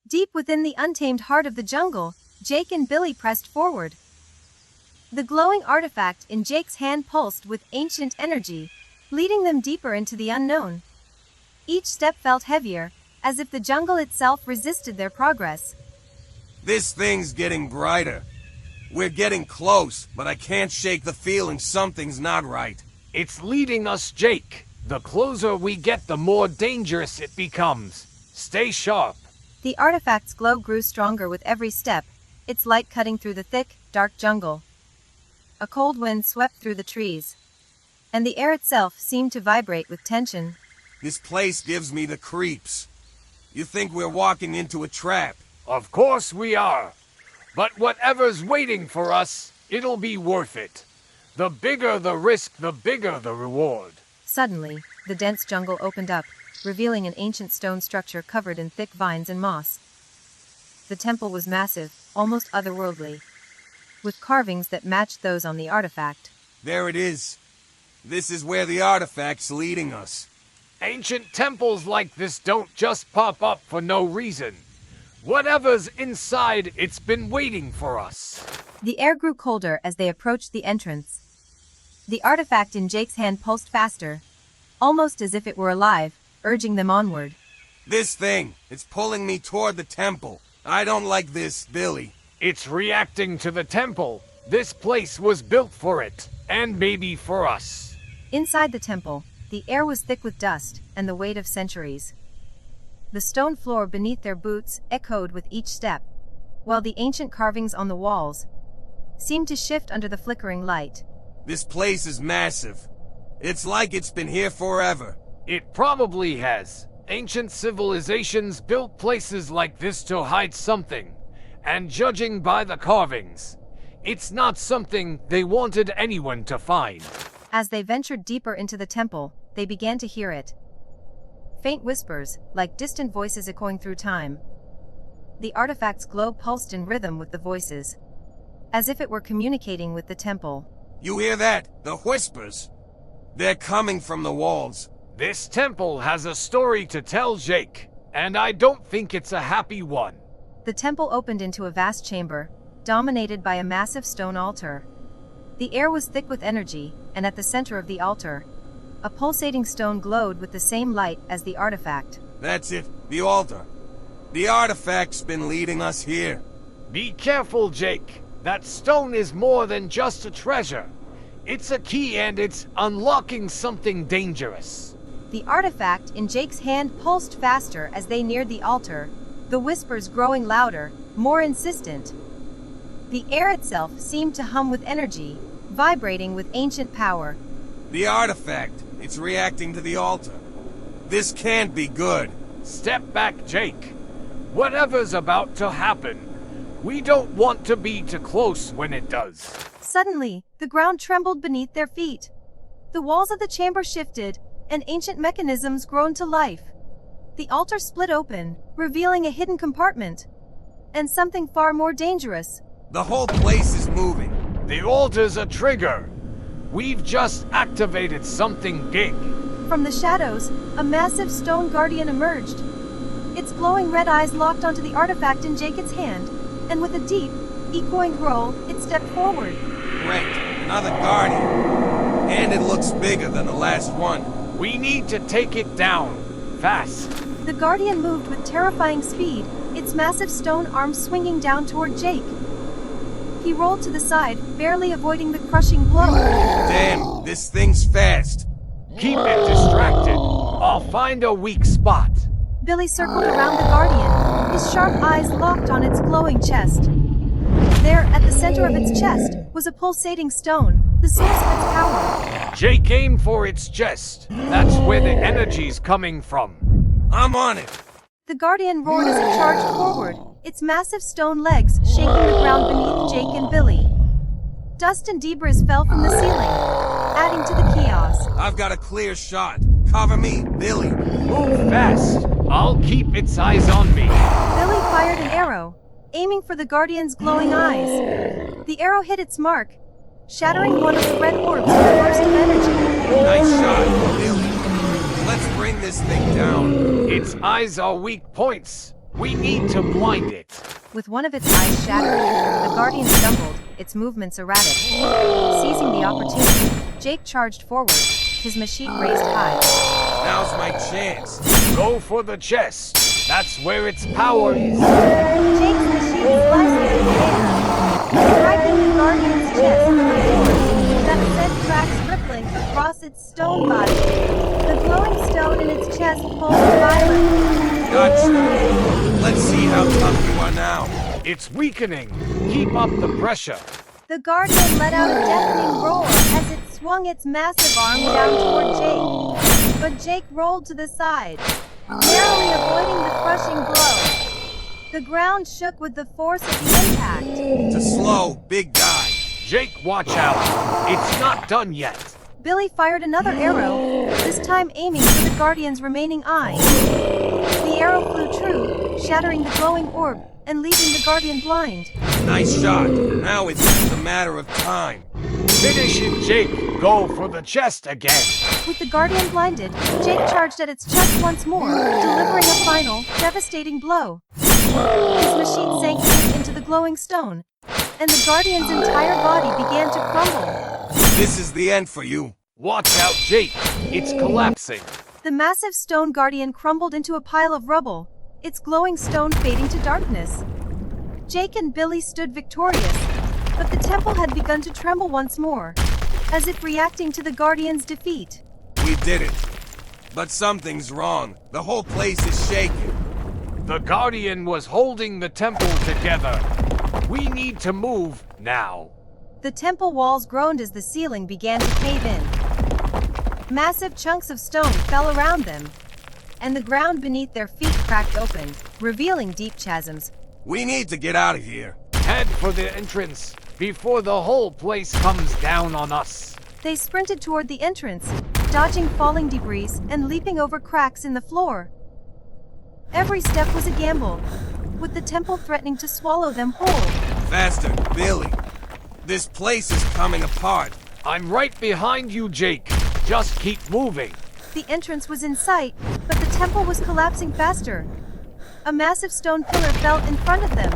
Deep within the untamed heart of the jungle, Jake and Billy pressed forward. The glowing artifact in Jake's hand pulsed with ancient energy, leading them deeper into the unknown. Each step felt heavier, as if the jungle itself resisted their progress. This thing's getting brighter. We're getting close, but I can't shake the feeling something's not right. It's leading us, Jake. The closer we get, the more dangerous it becomes. Stay sharp. The artifact's glow grew stronger with every step, its light cutting through the thick, dark jungle. A cold wind swept through the trees, and the air itself seemed to vibrate with tension. This place gives me the creeps. You think we're walking into a trap? Of course we are. But whatever's waiting for us, it'll be worth it. The bigger the risk, the bigger the reward. Suddenly, the dense jungle opened up, revealing an ancient stone structure covered in thick vines and moss. The temple was massive, almost otherworldly, with carvings that matched those on the artifact. There it is. This is where the artifact's leading us. Ancient temples like this don't just pop up for no reason. Whatever's inside, it's been waiting for us. The air grew colder as they approached the entrance. The artifact in Jake's hand pulsed faster, almost as if it were alive, urging them onward. This thing, it's pulling me toward the temple. I don't like this, Billy. It's reacting to the temple. This place was built for it, and maybe for us. Inside the temple, the air was thick with dust and the weight of centuries. The stone floor beneath their boots echoed with each step, while the ancient carvings on the walls seemed to shift under the flickering light. This place is massive. It's like it's been here forever. It probably has. Ancient civilizations built places like this to hide something, and judging by the carvings, it's not something they wanted anyone to find. As they ventured deeper into the temple, they began to hear it. Faint whispers, like distant voices echoing through time. The artifact's glow pulsed in rhythm with the voices, as if it were communicating with the temple. You hear that? The whispers? They're coming from the walls. This temple has a story to tell, Jake, and I don't think it's a happy one. The temple opened into a vast chamber, dominated by a massive stone altar. The air was thick with energy, and at the center of the altar, a pulsating stone glowed with the same light as the artifact. That's it, the altar. The artifact's been leading us here. Be careful, Jake. That stone is more than just a treasure. It's a key and it's unlocking something dangerous. The artifact in Jake's hand pulsed faster as they neared the altar, the whispers growing louder, more insistent. The air itself seemed to hum with energy, vibrating with ancient power. The artifact, it's reacting to the altar. This can't be good. Step back, Jake. Whatever's about to happen, we don't want to be too close when it does. Suddenly, the ground trembled beneath their feet. The walls of the chamber shifted, and ancient mechanisms groaned to life. The altar split open, revealing a hidden compartment, and something far more dangerous. The whole place is moving. The altar's a trigger. We've just activated something big. From the shadows, a massive stone guardian emerged. Its glowing red eyes locked onto the artifact in Jacob's hand, and with a deep, echoing growl, it stepped forward. Great, another guardian. And it looks bigger than the last one. We need to take it down, fast. The guardian moved with terrifying speed, its massive stone arms swinging down toward Jake. He rolled to the side, barely avoiding the crushing blow. Damn, this thing's fast. Keep it distracted. I'll find a weak spot. Billy circled around the guardian, his sharp eyes locked on its glowing chest. There, at the center of its chest, was a pulsating stone, the source of its power. Jake, aim for its chest. That's where the energy's coming from. I'm on it. The guardian roared as it charged forward, its massive stone legs shaking the ground beneath Jake and Billy. Dust and debris fell from the ceiling, adding to the chaos. I've got a clear shot. Cover me, Billy. Move fast. I'll keep its eyes on me. Billy fired an arrow, aiming for the guardian's glowing eyes. The arrow hit its mark, shattering one of the red orbs with a burst of energy. Nice shot, Billy. Let's bring this thing down. Its eyes are weak points. We need to blind it. With one of its eyes shattered, the Guardian stumbled, its movements erratic. Seizing the opportunity, Jake charged forward, his machine raised high. Now's my chance. Go for the chest. That's where its power is. Jake's machine sliced through the air, striking the Guardian's chest with a force that sent tracks rippling across its stone body. The glowing stone in its chest pulsed violently. Gotcha. Let's see how tough you are now. It's weakening. Keep up the pressure. The Guardian let out a deafening roar as it swung its massive arm down toward Jake. But Jake rolled to the side, narrowly avoiding the crushing blow. The ground shook with the force of the impact. It's a slow, big guy. Jake, watch out. It's not done yet. Billy fired another arrow, this time aiming for the Guardian's remaining eye. The arrow flew true, shattering the glowing orb and leaving the Guardian blind. Nice shot. Now it's just a matter of time. Finish it, Jake. Go for the chest again. With the Guardian blinded, Jake charged at its chest once more, delivering a final, devastating blow. His machine sank deep into the glowing stone, and the Guardian's entire body began to crumble. This is the end for you. Watch out, Jake. It's collapsing. The massive stone Guardian crumbled into a pile of rubble, its glowing stone fading to darkness. Jake and Billy stood victorious, but the temple had begun to tremble once more, as if reacting to the Guardian's defeat. We did it. But something's wrong. The whole place is shaking. The Guardian was holding the temple together. We need to move now. The temple walls groaned as the ceiling began to cave in. Massive chunks of stone fell around them, and the ground beneath their feet cracked open, revealing deep chasms. We need to get out of here. Head for the entrance before the whole place comes down on us. They sprinted toward the entrance, dodging falling debris and leaping over cracks in the floor. Every step was a gamble, with the temple threatening to swallow them whole. Faster, Billy. This place is coming apart. I'm right behind you, Jake. Just keep moving. The entrance was in sight, but the temple was collapsing faster. A massive stone pillar fell in front of them,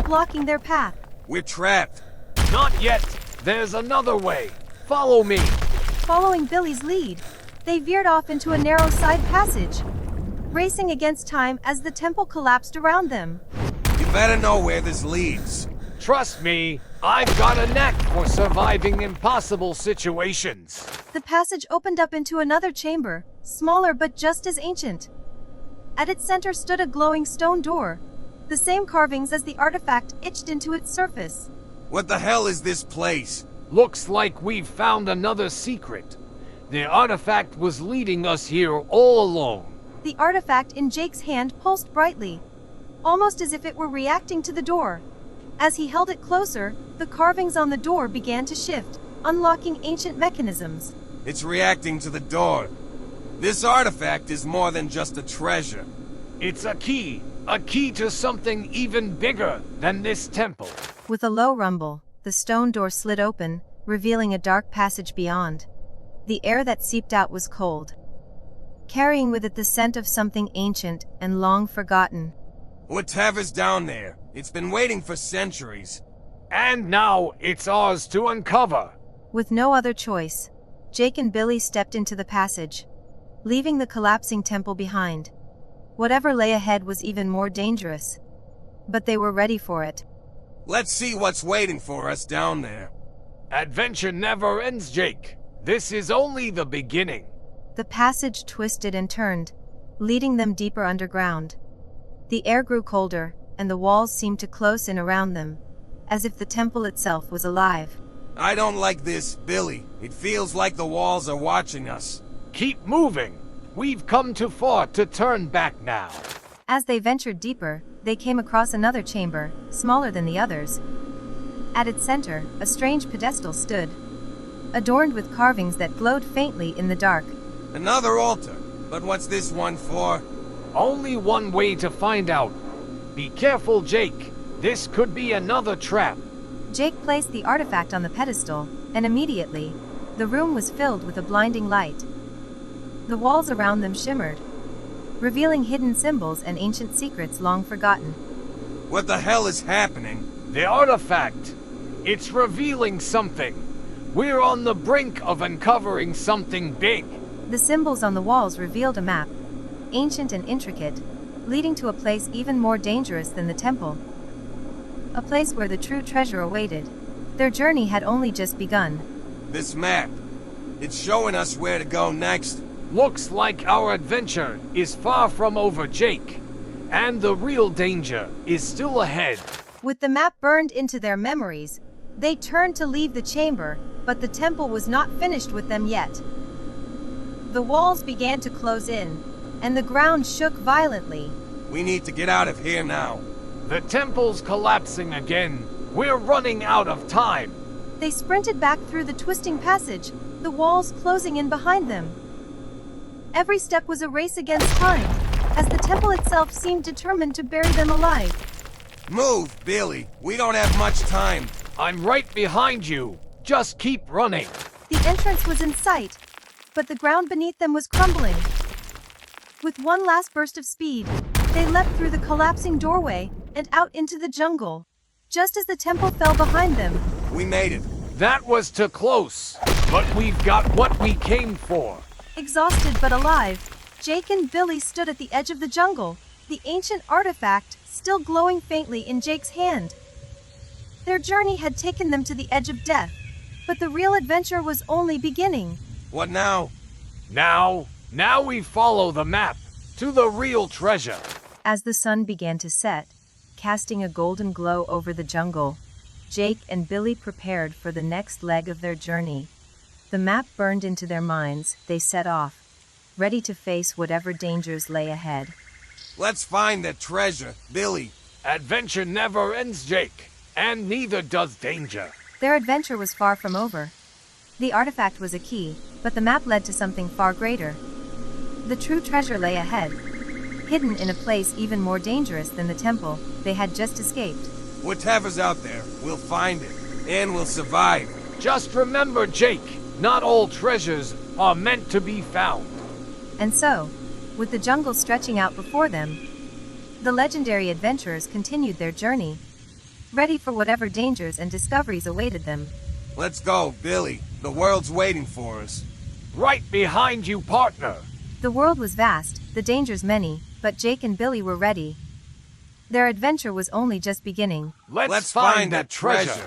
blocking their path. We're trapped. Not yet. There's another way. Follow me. Following Billy's lead, they veered off into a narrow side passage, racing against time as the temple collapsed around them. You better know where this leads. Trust me, I've got a knack for surviving impossible situations. The passage opened up into another chamber, smaller but just as ancient. At its center stood a glowing stone door, the same carvings as the artifact etched into its surface. What the hell is this place? Looks like we've found another secret. The artifact was leading us here all along. The artifact in Jake's hand pulsed brightly, almost as if it were reacting to the door. As he held it closer, the carvings on the door began to shift, unlocking ancient mechanisms. It's reacting to the door. This artifact is more than just a treasure. It's a key to something even bigger than this temple. With a low rumble, the stone door slid open, revealing a dark passage beyond. The air that seeped out was cold, carrying with it the scent of something ancient and long forgotten. Whatever's down there, it's been waiting for centuries. And now it's ours to uncover. With no other choice, Jake and Billy stepped into the passage, leaving the collapsing temple behind. Whatever lay ahead was even more dangerous, but they were ready for it. Let's see what's waiting for us down there. Adventure never ends, Jake. This is only the beginning. The passage twisted and turned, leading them deeper underground. The air grew colder, and the walls seemed to close in around them, as if the temple itself was alive. I don't like this, Billy. It feels like the walls are watching us. Keep moving. We've come too far to turn back now. As they ventured deeper, they came across another chamber, smaller than the others. At its center, a strange pedestal stood, adorned with carvings that glowed faintly in the dark. Another altar. But what's this one for? Only one way to find out. Be careful, Jake. This could be another trap. Jake placed the artifact on the pedestal, and immediately, the room was filled with a blinding light. The walls around them shimmered, revealing hidden symbols and ancient secrets long forgotten. What the hell is happening? The artifact. It's revealing something. We're on the brink of uncovering something big. The symbols on the walls revealed a map, ancient and intricate, leading to a place even more dangerous than the temple. A place where the true treasure awaited. Their journey had only just begun. This map. It's showing us where to go next. Looks like our adventure is far from over, Jake. And the real danger is still ahead. With the map burned into their memories, they turned to leave the chamber, but the temple was not finished with them yet. The walls began to close in, and the ground shook violently. We need to get out of here now. The temple's collapsing again. We're running out of time. They sprinted back through the twisting passage, the walls closing in behind them. Every step was a race against time, as the temple itself seemed determined to bury them alive. Move, Billy. We don't have much time. I'm right behind you. Just keep running. The entrance was in sight, but the ground beneath them was crumbling. With one last burst of speed, they leapt through the collapsing doorway and out into the jungle. Just as the temple fell behind them, We made it. That was too close. But we've got what we came for. exhausted but alive, Jake and Billy stood at the edge of the jungle, the ancient artifact still glowing faintly in Jake's hand. Their journey had taken them to the edge of death, but the real adventure was only beginning. What now? Now we follow the map to the real treasure. As the sun began to set, casting a golden glow over the jungle, Jake and Billy prepared for the next leg of their journey. The map burned into their minds, they set off, ready to face whatever dangers lay ahead. Let's find that treasure, Billy. Adventure never ends, Jake, and neither does danger. Their adventure was far from over. The artifact was a key, but the map led to something far greater. The true treasure lay ahead, hidden in a place even more dangerous than the temple they had just escaped. Whatever's out there, we'll find it, and we'll survive. Just remember, Jake, not all treasures are meant to be found. And so, with the jungle stretching out before them, the legendary adventurers continued their journey, ready for whatever dangers and discoveries awaited them. Let's go, Billy. The world's waiting for us. Right behind you, partner. The world was vast, the dangers many, but Jake and Billy were ready. Their adventure was only just beginning. Let's find that treasure.